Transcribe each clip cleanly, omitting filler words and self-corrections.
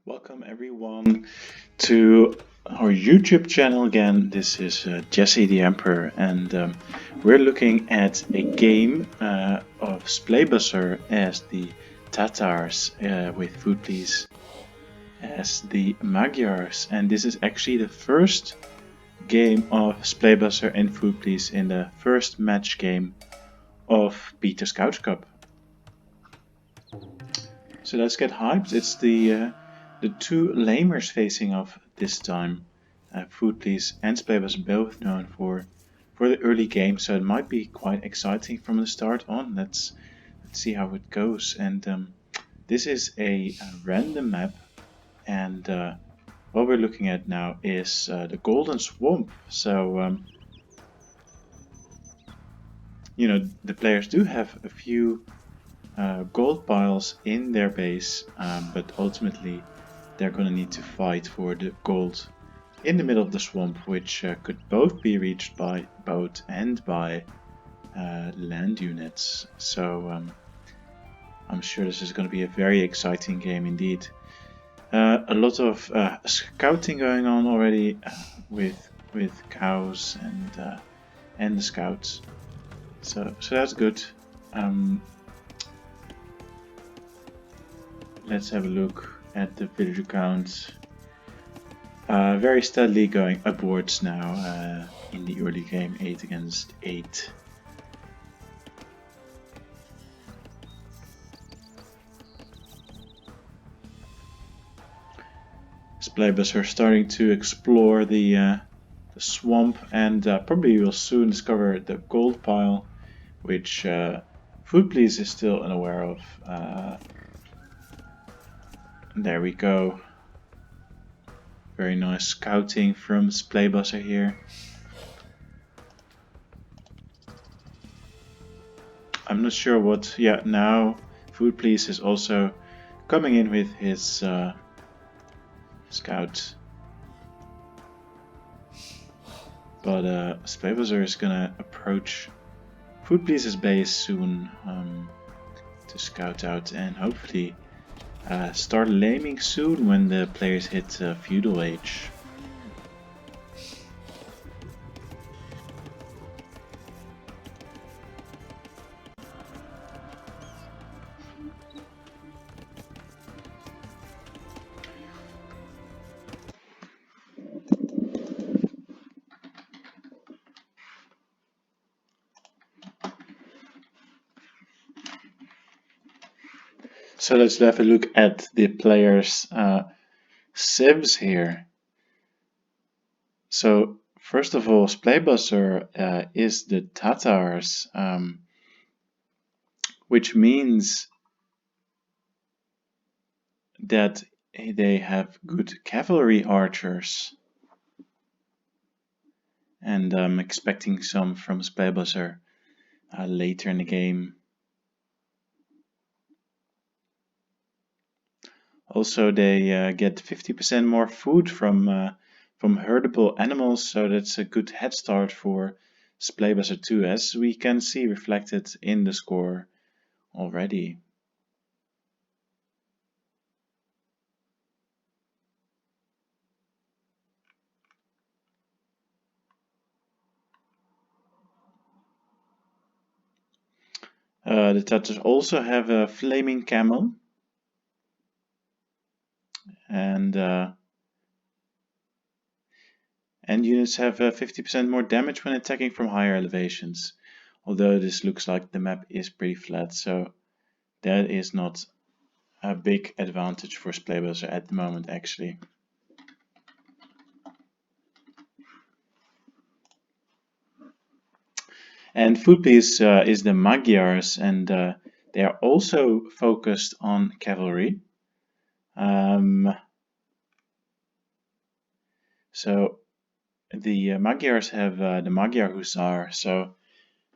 Welcome everyone to our YouTube channel again. This is Jesse the Emperor, and we're looking at a game of Spleebusser as the Tatars, with Food Please as the Magyars, and this is actually the first game of Spleebusser and Food Please in the first match game of Peter's Couch Cup. So let's get hyped. It's the two lamers facing off this time. Food Please and Spleebus are both known for the early game, so it might be quite exciting from the start on. Let's see how it goes. And this is a random map, and what we're looking at now is the Golden Swamp. So you know, the players do have a few gold piles in their base, but ultimately they're going to need to fight for the gold in the middle of the swamp, which could both be reached by boat and by land units. So I'm sure this is going to be a very exciting game indeed. A lot of scouting going on already with cows and the scouts. So that's good. Let's have a look at the villager count. Very steadily going upwards now in the early game, 8 against 8. Spleebus are starting to explore the swamp, and probably will soon discover the gold pile, which Food Please is still unaware of. There we go. Very nice scouting from Spleebusser here. I'm not sure what. Yeah, now Food Please is also coming in with his scout. But Spleebusser is gonna approach Food Please's base soon to scout out and hopefully start laming soon when the players hit feudal age. So let's have a look at the players' civs here. So first of all, Spleebusser is the Tatars, which means that they have good cavalry archers. And I'm expecting some from Spleebusser later in the game. Also, they get 50% more food from herdable animals, so that's a good head start for Spleebusser 2, as we can see reflected in the score already. The Tatars also have a flaming camel, and units have 50% more damage when attacking from higher elevations. Although this looks like the map is pretty flat, so that is not a big advantage for Spleebusser at the moment, actually. And Food Please is the Magyars, and they are also focused on cavalry. So the Magyars have the Magyar Hussar, so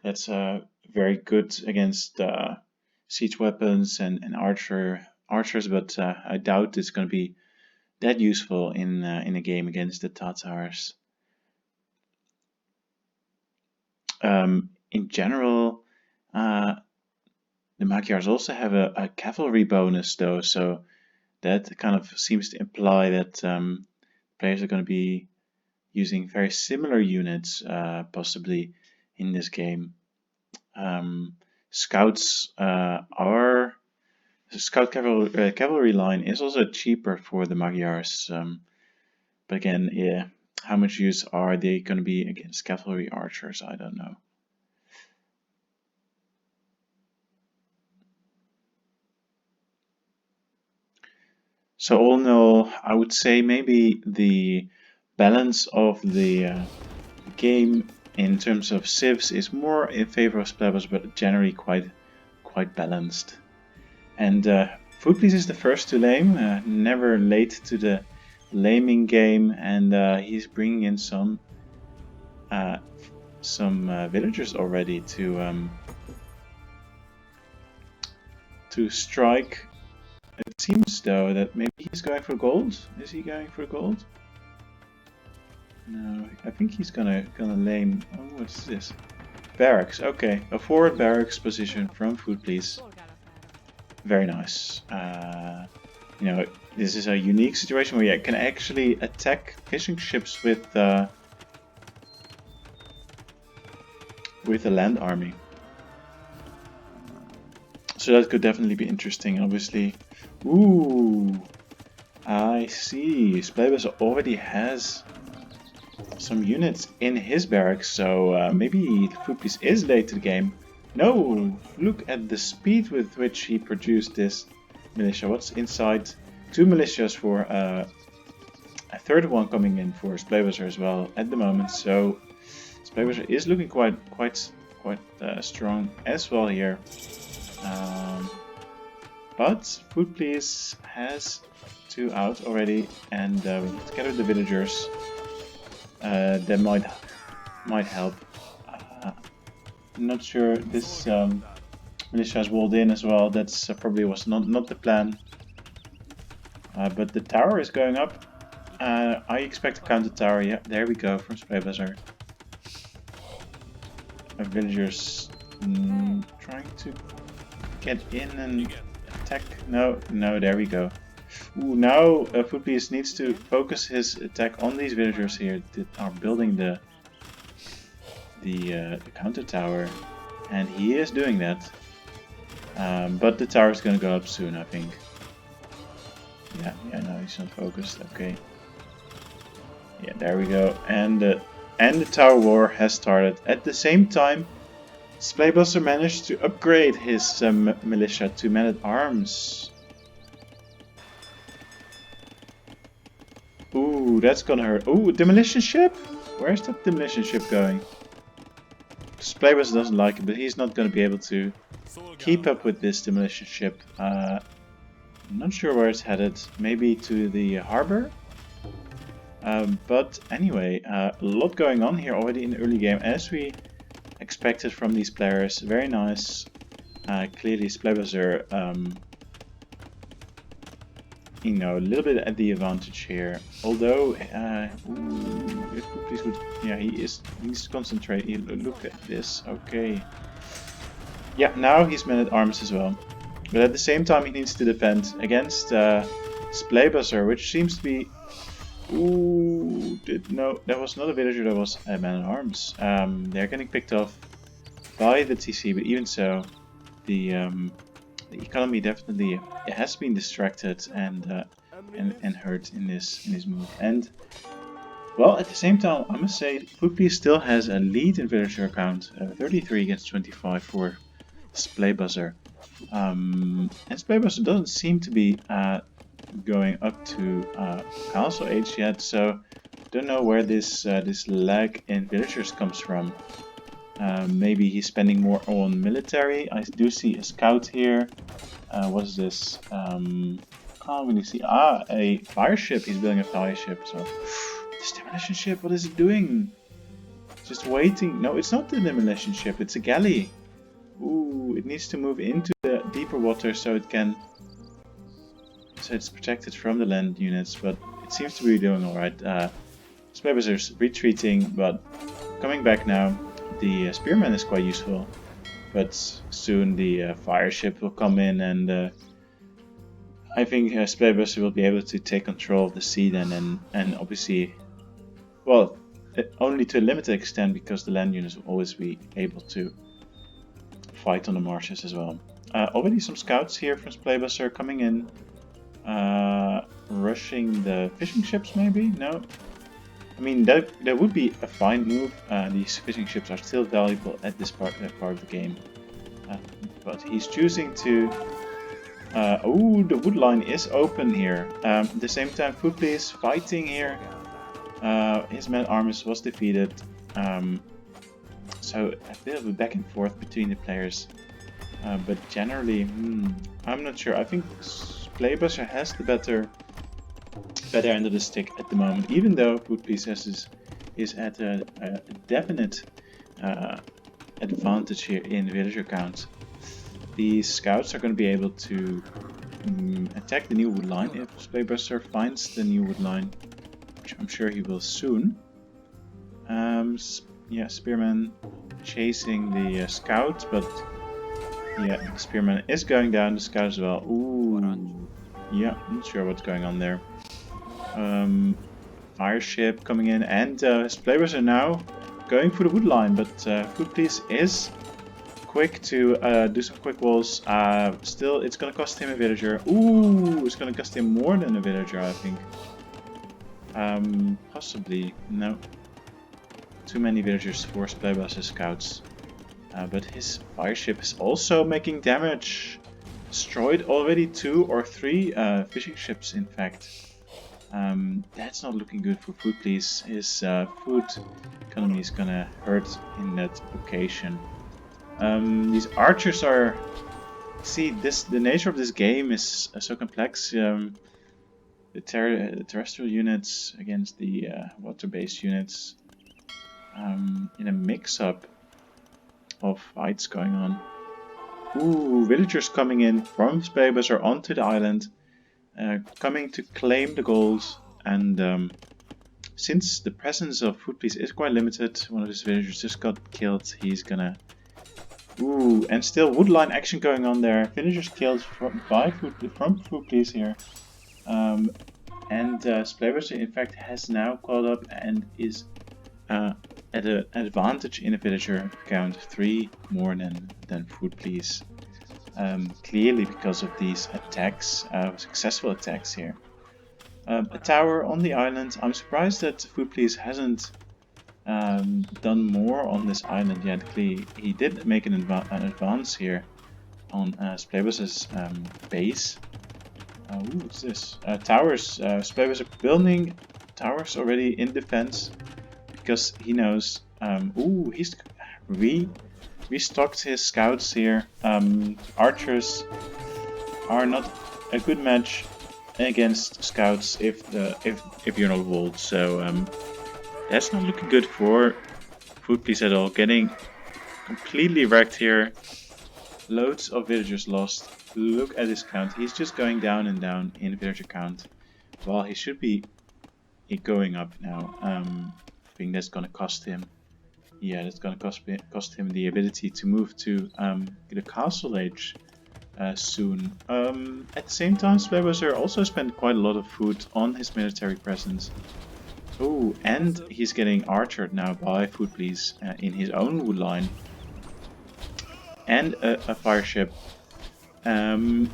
that's very good against siege weapons and archers, but I doubt it's going to be that useful in a game against the Tatars. In general, the Magyars also have a cavalry bonus though, so that kind of seems to imply that players are going to be using very similar units, possibly in this game. Scouts are the scout cavalry line is also cheaper for the Magyars, but again, yeah, how much use are they going to be against cavalry archers? I don't know. So all in all, I would say maybe the balance of the game in terms of civs is more in favor of Splabos, but generally quite balanced. And Food Please is the first to lame, never late to the laming game, and he's bringing in some villagers already to strike. It seems though that maybe he's going for gold. Is he going for gold? No, I think he's gonna lame. Oh, what's this? Barracks. Okay, a forward barracks position from Food Please. Very nice. You know, this is a unique situation where you can actually attack fishing ships with a land army. So that could definitely be interesting, obviously. Ooh, I see. Splabus already has some units in his barracks, so maybe Food Please is late to the game. No, look at the speed with which he produced this militia. What's inside? 2 militias for a third one coming in for Splabus as well at the moment. So Splabus is looking quite strong as well here. But Food Please has 2 out already, and together with the villagers, that might help. I'm not sure this militia is walled in as well. That's probably was not the plan. But the tower is going up. I expect a counter tower. Yeah, there we go from Spraybuzzer. Villagers trying to get in and attack. No, there we go. Ooh, now Food Please needs to focus his attack on these villagers here that are building the counter tower, and he is doing that. But the tower is going to go up soon, I think. Yeah, no, he's not focused. Okay. Yeah, there we go. And the tower war has started. At the same time, Splaybuster managed to upgrade his militia to men-at-arms. Ooh, that's gonna hurt. Ooh, demolition ship? Where's that demolition ship going? Splaybuster doesn't like it, but he's not gonna be able to keep up with this demolition ship. I'm not sure where it's headed. Maybe to the harbor? But anyway, a lot going on here already in the early game, as we expected from these players. Very nice. Clearly Splaybuster, you know, a little bit at the advantage here. Although, if Please would, yeah, he needs to concentrate. Look at this. Okay. Yeah, now he's men-at-arms as well. But at the same time, he needs to defend against Splaybuster, which seems to be. Ooh, no, that was not a villager, that was a man-at-arms. They're getting picked off by the TC, but even so, the economy definitely has been distracted and hurt in this move. And well, at the same time, I must say, Food Please still has a lead in villager count, 33 against 25 for Splaybuster. And Splaybuster doesn't seem to be going up to castle age yet, so don't know where this lag in villagers comes from. Maybe he's spending more on military. I do see a scout here. What is this? Can't really see. Ah, a fire ship. He's building a fire ship. So this demolition ship, what is it doing? Just waiting. No, it's not the demolition ship. It's a galley. Ooh, it needs to move into the deeper water so it can. So it's protected from the land units, but it seems to be doing alright. Splaybuster's retreating, but coming back now. The spearman is quite useful, but soon the fire ship will come in and I think Splaybuster will be able to take control of the sea then, and obviously, well, only to a limited extent, because the land units will always be able to fight on the marshes as well. Already some scouts here from Splaybuster coming in, rushing the fishing ships maybe? No? I mean, that would be a fine move. These fishing ships are still valuable at this part of the game. But he's choosing to... oh, the wood line is open here. At the same time, Foodly is fighting here. His man Armus was defeated. So a bit of a back and forth between the players. But generally, I'm not sure. I think Playbuster has the better end of the stick at the moment, even though Foodly is at a definite advantage here in villager count. These scouts are going to be able to attack the new wood line if Playbuster finds the new wood line, which I'm sure he will soon. Yeah, Spearman chasing the scout, but yeah, the Spearman is going down, the scout as well. Ooh, yeah, not sure what's going on there. Fire ship coming in, and his players are now going for the wood line, but Foodpiece is quick to do some quick walls. Still, it's gonna cost him a villager. Ooh, it's gonna cost him more than a villager, I think. Possibly, no. Too many villagers for Playbuster scouts. But his fire ship is also making damage. Destroyed already 2 or 3 fishing ships, in fact. That's not looking good for Foodpiece. His food economy is gonna hurt in that location. These archers are... See, the nature of this game is so complex. The terrestrial units against the water-based units. In a mix-up of fights going on. Ooh, villagers coming in from Playbuster onto the island. Coming to claim the gold. And since the presence of Foodpiece is quite limited, one of his villagers just got killed. He's gonna... Ooh, and still woodline action going on there. Villagers killed from Foodpiece here. And Playbuster in fact has now caught up and is at an advantage in a villager count, 3 more than Foodpiece. Clearly because of these attacks, successful attacks here. A tower on the island. I'm surprised that Foodpiece hasn't done more on this island yet. Clearly, he did make an advance here on Playbuster's base. What's this? Towers. Playbuster building towers already in defense because he knows. Ooh, he's restocked his scouts here. Archers are not a good match against scouts if you're not walled. So that's not looking good for Foodpiece at all. Getting completely wrecked here. Loads of villagers lost. Look at his count. He's just going down and down in villager count. Well, he should be going up now. I think that's gonna cost him. Yeah, that's gonna cost him the ability to move to the castle age soon. At the same time, Playbuster also spent quite a lot of food on his military presence. Oh, and he's getting archered now by Foodpiece in his own wood line. And a fire ship. In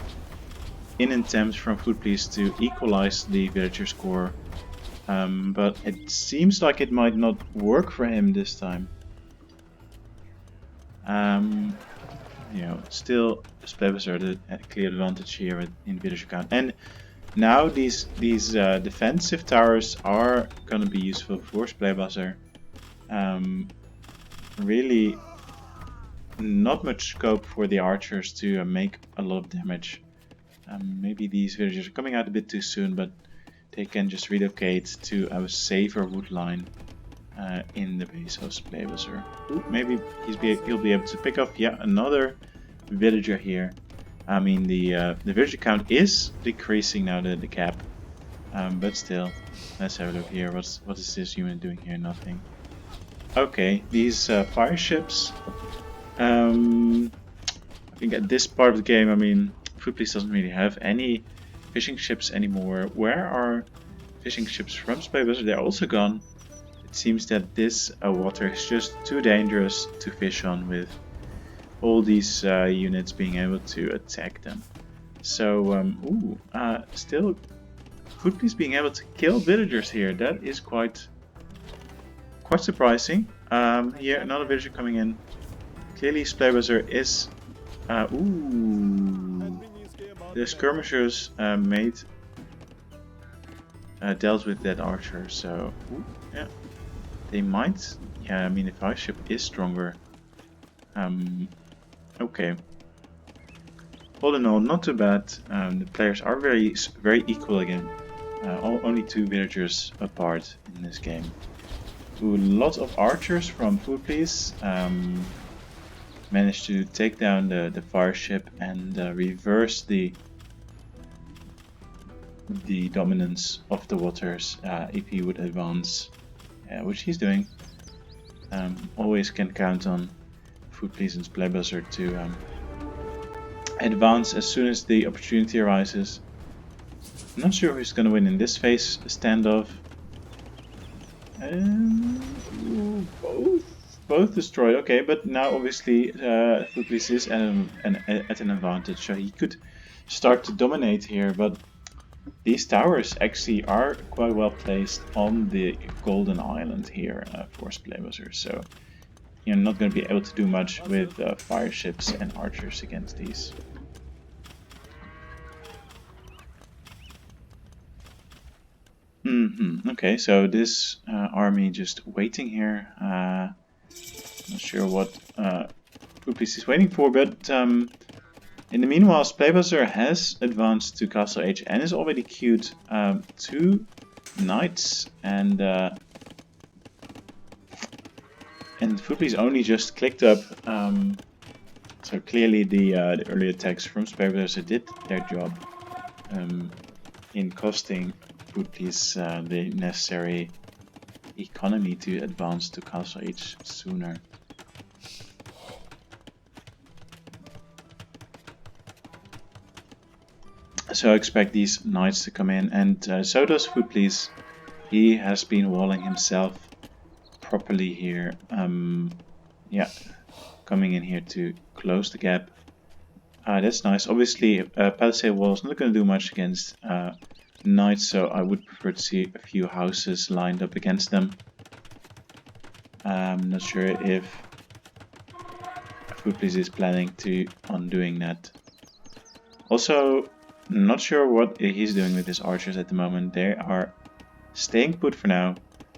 attempt from Foodpiece to equalize the villager score. But it seems like it might not work for him this time. You know, still Playbuster had a clear advantage here in villager count. And now these defensive towers are gonna be useful for Playbuster. Really not much scope for the archers to make a lot of damage. Maybe these villagers are coming out a bit too soon, but they can just relocate to a safer wood line in the base of Playbuster. Maybe he'll be able to pick up another villager here. I mean, the villager count is decreasing now, the cap. But still, let's have a look here. What is this human doing here? Nothing. Okay, these fire ships. I think at this part of the game, I mean, Foodpiece doesn't really have any fishing ships anymore. Where are fishing ships from Spybuster? They're also gone. It seems that this water is just too dangerous to fish on with all these units being able to attack them. So, still Food Police being able to kill villagers here. That is quite surprising. Here, another villager coming in. Clearly, Spybuster is... the skirmishers dealt with that archer, so... yeah. They might... yeah, I mean, if our ship is stronger... okay. All in all, not too bad. The players are very equal again. Only 2 villagers apart in this game. Ooh, lots of archers from Food Police managed to take down the fire ship and reverse the dominance of the waters if he would advance, which he's doing. Always can count on Food Police and Spybuster to advance as soon as the opportunity arises. I'm not sure who's going to win in this phase standoff. Both destroyed. Okay, but now obviously Food Police is at an advantage, so he could start to dominate here. But these towers actually are quite well placed on the Golden Island here for Spybuster, so you're not going to be able to do much with fire ships and archers against these. Okay, so this army just waiting here. Not sure what Food Police is waiting for, but in the meanwhile, Spybuster has advanced to Castle H and is already queued 2 knights, and Food Police only just clicked up. So clearly the early attacks from Spybuster did their job in costing Food Police the necessary economy to advance to Castle H sooner. So I expect these knights to come in, and so does Food Police. He has been walling himself properly here. Yeah, coming in here to close the gap. That's nice. Obviously, Palisade Wall is not going to do much against knights, so I would prefer to see a few houses lined up against them. I'm not sure if Food Police is planning on doing that. Also, not sure what he's doing with his archers at the moment. They are staying put for now.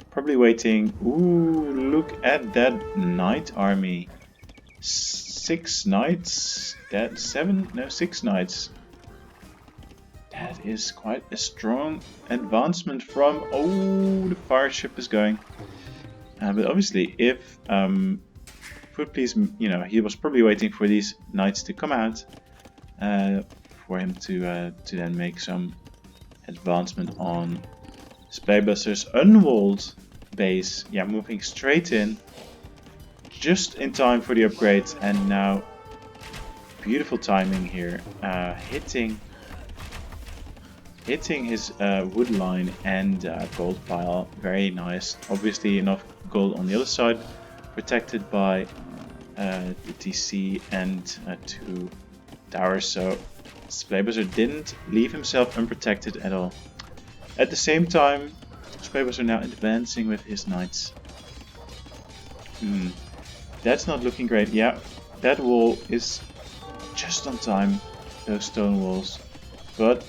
Probably waiting. Ooh, look at that knight army. 6 knights. That's 6 knights. That is quite a strong advancement from... oh, the fire ship is going. But obviously, if Food Police, you know, he was probably waiting for these knights to come out for him to then make some advancement on Spybuster's unwalled base. Yeah, moving straight in, just in time for the upgrade, and now beautiful timing here, hitting his wood line and gold pile. Very nice. Obviously enough gold on the other side, protected by the TC and 2 towers, so Spybuster didn't leave himself unprotected at all. At the same time, Spybuster now advancing with his knights. That's not looking great. Yeah, that wall is just on time, those stone walls, but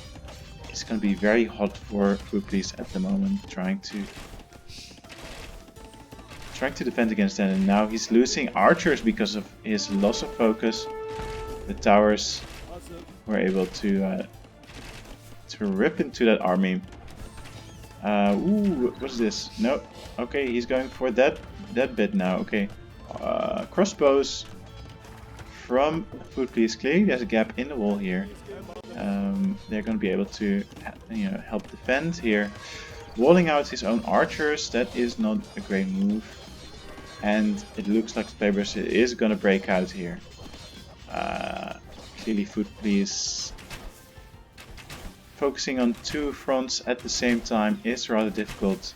it's going to be very hot for Food Police at the moment, trying to defend against that, and now he's losing archers because of his loss of focus. The towers were able to rip into that army. Ooh, what's this? No, okay, he's going for that bit now. Okay, crossbows from Food Police. Clearly, there's a gap in the wall here. They're going to be able to, you know, help defend here. Walling out his own archers, that is not a great move. And it looks like Spybuster is going to break out here. Clearly Food Police focusing on two fronts at the same time is rather difficult,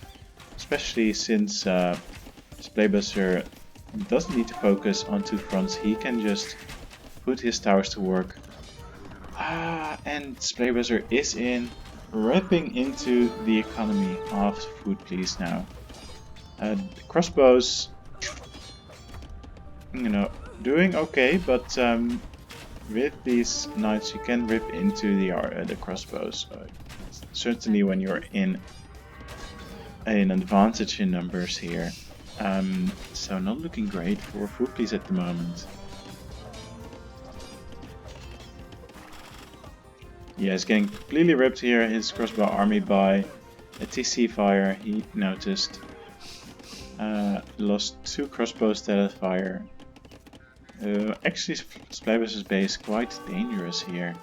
especially since Splaybuster doesn't need to focus on two fronts. He can just put his towers to work. And Splaybuster is in, ripping into the economy of Food Please now. The crossbows, you know, doing okay, but with these knights you can rip into the crossbows. Certainly when you're in an advantage in numbers here. So not looking great for Food Please at the moment. Yeah, he's getting completely ripped here, his crossbow army, by a TC fire. He noticed. Lost 2 crossbows to that fire. Actually, Splaybuster's base quite dangerous here.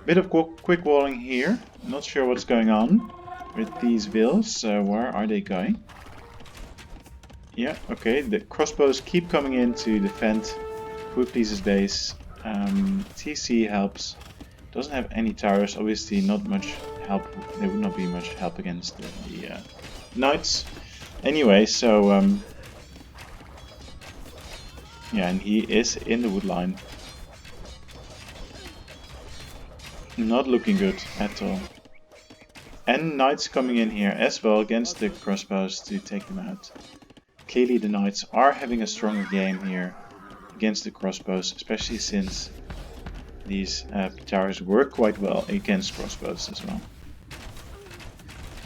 Bit of quick walling here. Not sure what's going on with these vills. Where are they going? Yeah, okay. The crossbows keep coming in to defend Food Please's base. TC helps. Doesn't have any towers. Obviously, not much help. There would not be much help against the knights. Anyway, so yeah, and he is in the wood line. Not looking good at all. And knights coming in here as well against the crossbows to take them out. Clearly the knights are having a stronger game here against the crossbows, especially since these towers work quite well against crossbows as well.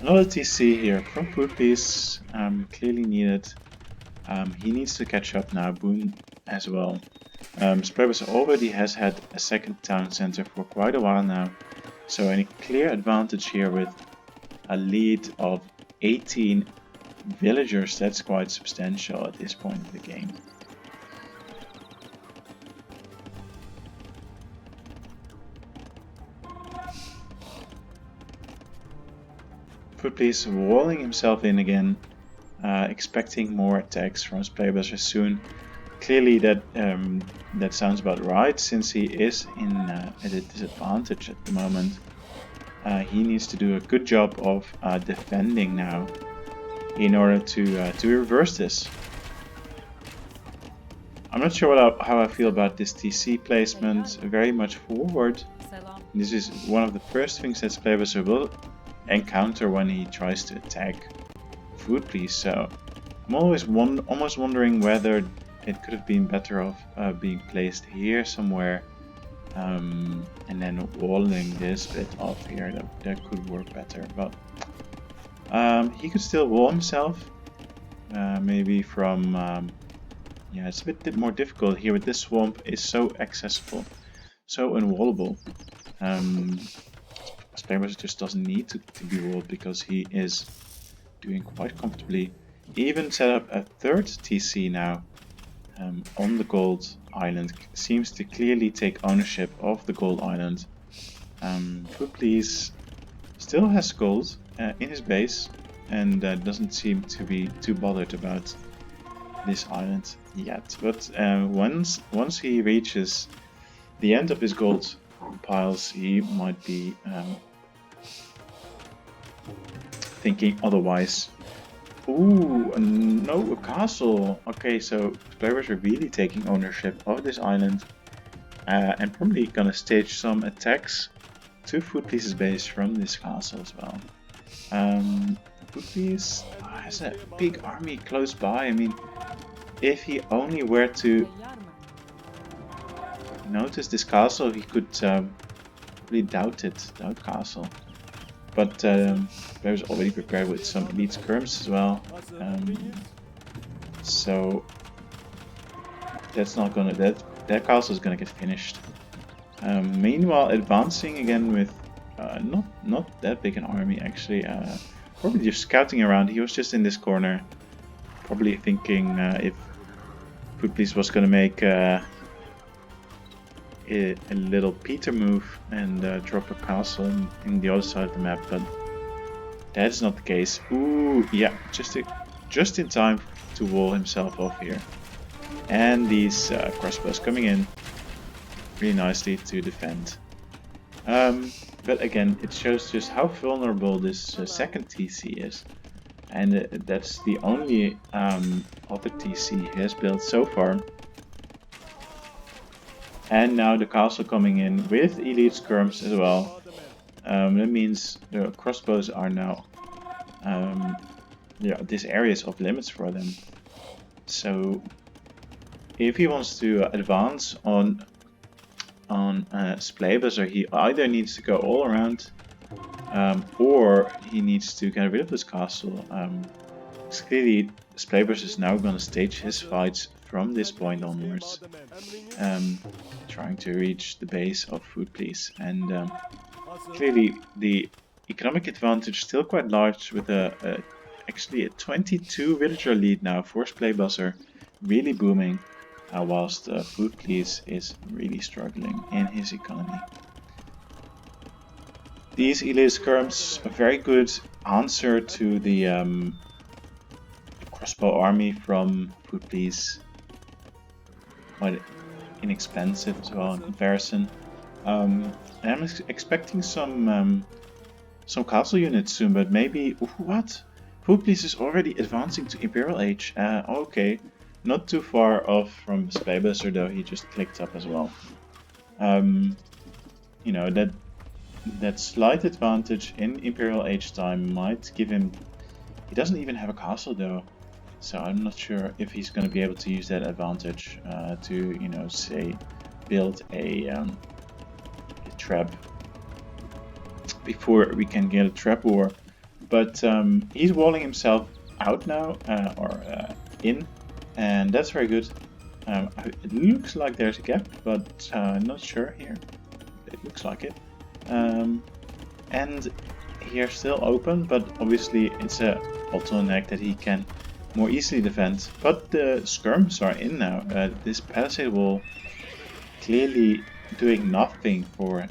Another TC here from Food Please, clearly needed. He needs to catch up now, Boone as well. Splaybuster already has had a second town center for quite a while now, so a clear advantage here with a lead of 18 villagers. That's quite substantial at this point of the game. Food Please walling himself in again, expecting more attacks from Splaybuster soon. Clearly that sounds about right, since he is at a disadvantage at the moment. He needs to do a good job of defending now in order to reverse this. I'm not sure how I feel about this TC placement. Very much forward. This is one of the first things that Splaybuster will encounter when he tries to attack Food Please. So I'm almost wondering whether it could have been better off being placed here somewhere, and then walling this bit off here. That could work better, but he could still wall himself, maybe from yeah, it's a bit more difficult here with this swamp. Is so accessible, so unwallable. Splaybuster just doesn't need to be walled because he is doing quite comfortably. He even set up a third TC now on the gold island. Seems to clearly take ownership of the gold island. Food Please still has gold in his base and doesn't seem to be too bothered about this island yet. But once he reaches the end of his gold piles, he might be thinking otherwise. Ooh, no, a castle. Okay, so players are really taking ownership of this island and probably gonna stage some attacks to Food Please's base from this castle as well. Food Please has a big army close by. I mean, if he only were to notice this castle, he could really doubt castle. But players already prepared with some elite skirms as well, so that's not gonna that castle is gonna get finished. Meanwhile, advancing again with not that big an army actually. Probably just scouting around. He was just in this corner, probably thinking if Food Please was gonna make a little Peter move and drop a castle in the other side of the map, but that's not the case. Ooh, yeah, just in time to wall himself off here. And these crossbows coming in. really nicely to defend. But again, it shows just how vulnerable this second TC is. And that's the only other TC he has built so far. And now the castle coming in with elite skirms as well. That means the crossbows are now, this area is off limits for them. So if he wants to advance on Splaybuster, he either needs to go all around, or he needs to get rid of this castle. Clearly, Splaybuster is now going to stage his fights from this point onwards, trying to reach the base of Food Please. And clearly, the economic advantage still quite large, with actually a 22 villager lead now for Splaybuster, really booming. Whilst Food Please is really struggling in his economy. These elite skirms, a very good answer to the crossbow army from Food Please. Quite inexpensive as well in comparison. And I'm expecting some castle units soon, but maybe what? Food Please is already advancing to Imperial Age. Okay. Not too far off from Splaybuster though, he just clicked up as well. You know, that slight advantage in Imperial Age time might give him... He doesn't even have a castle though, so I'm not sure if he's going to be able to use that advantage to, you know, say, build a trap before we can get a trap war. But he's walling himself out now, in. And that's very good. It looks like there's a gap, but not sure here. It looks like it. And here still open, but obviously it's a bottleneck that he can more easily defend. But the skirms are in now. This palisade wall clearly doing nothing for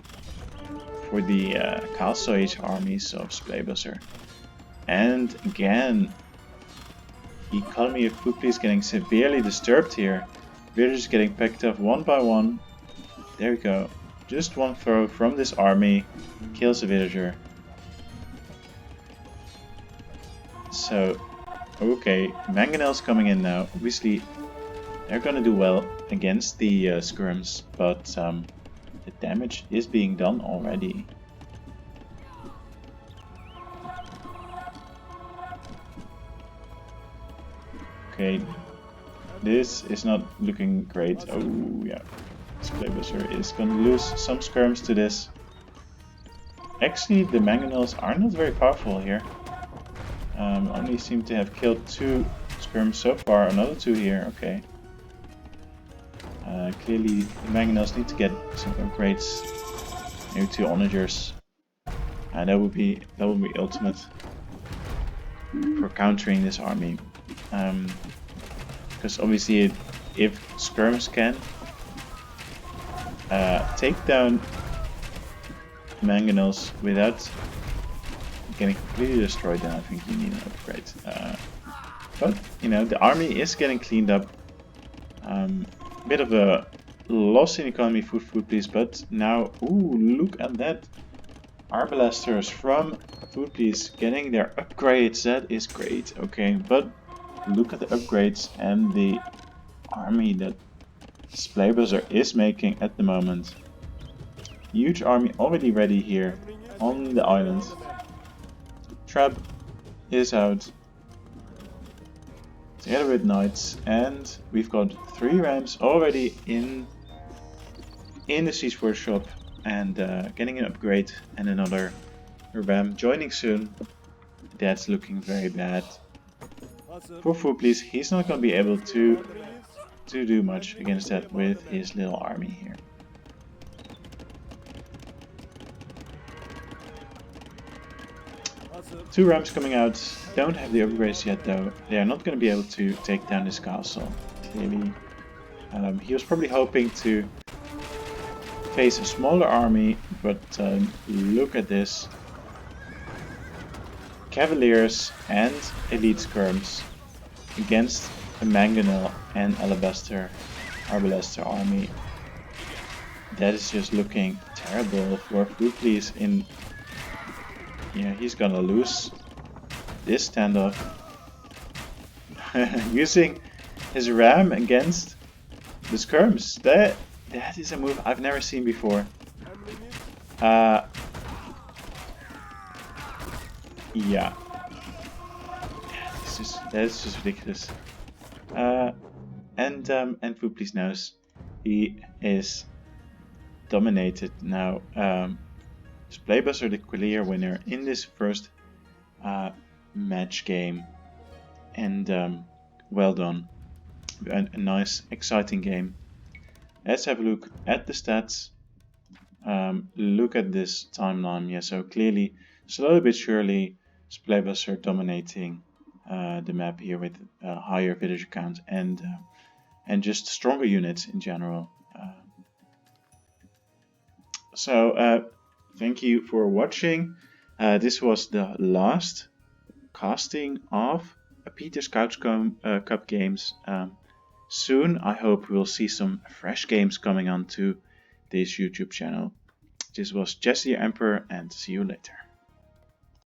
the Castle Age armies of Splaybuster. And again, the economy of Food Please getting severely disturbed here. Villagers getting picked up one by one. There we go. Just one throw from this army kills a villager. So, okay, mangonels coming in now. Obviously, they're gonna do well against the skirms, but the damage is being done already. Okay, this is not looking great. Oh yeah, Splaybuster is gonna lose some skirms to this. Actually, the mangonels are not very powerful here. Only seem to have killed 2 skirms so far, another 2 here, okay. Clearly, the mangonels need to get some upgrades, maybe 2 onagers. And that would be ultimate for countering this army. Because obviously if skirms can take down mangonels without getting completely destroyed, then I think you need an upgrade. But you know, the army is getting cleaned up. Bit of a loss in economy for Food Please, but now, ooh, look at that. Arbalesters from Food Please getting their upgrades. That is great. Okay, but look at the upgrades and the army that Splaybuster is making at the moment. Huge army already ready here on the island. Trap is out together with knights, and we've got 3 rams already in the siege workshop and getting an upgrade, and another ram joining soon. That's looking very bad. For Food Please, he's not going to be able to do much against that with his little army here. Two rams coming out, don't have the upgrades yet though. They are not going to be able to take down this castle, clearly. He was probably hoping to face a smaller army, but look at this. Cavaliers and elite skirms against a mangonel and alabaster arbalester army. that is just looking terrible for Fooplease in... Yeah, he's gonna lose this standoff. Using his ram against the skirms. That is a move I've never seen before. Yeah. That is just ridiculous. And Fooplease knows he is dominated now. Splaybuster the clear winner in this first match game, and well done. A nice, exciting game. Let's have a look at the stats. Look at this timeline. Yeah, so clearly, slowly but surely, Splaybuster dominating the map here with a higher villager count and just stronger units in general. So thank you for watching. This was the last casting of Peter's Couch Cup games. Soon, I hope we'll see some fresh games coming onto this YouTube channel. This was Jesse Emperor, and see you later.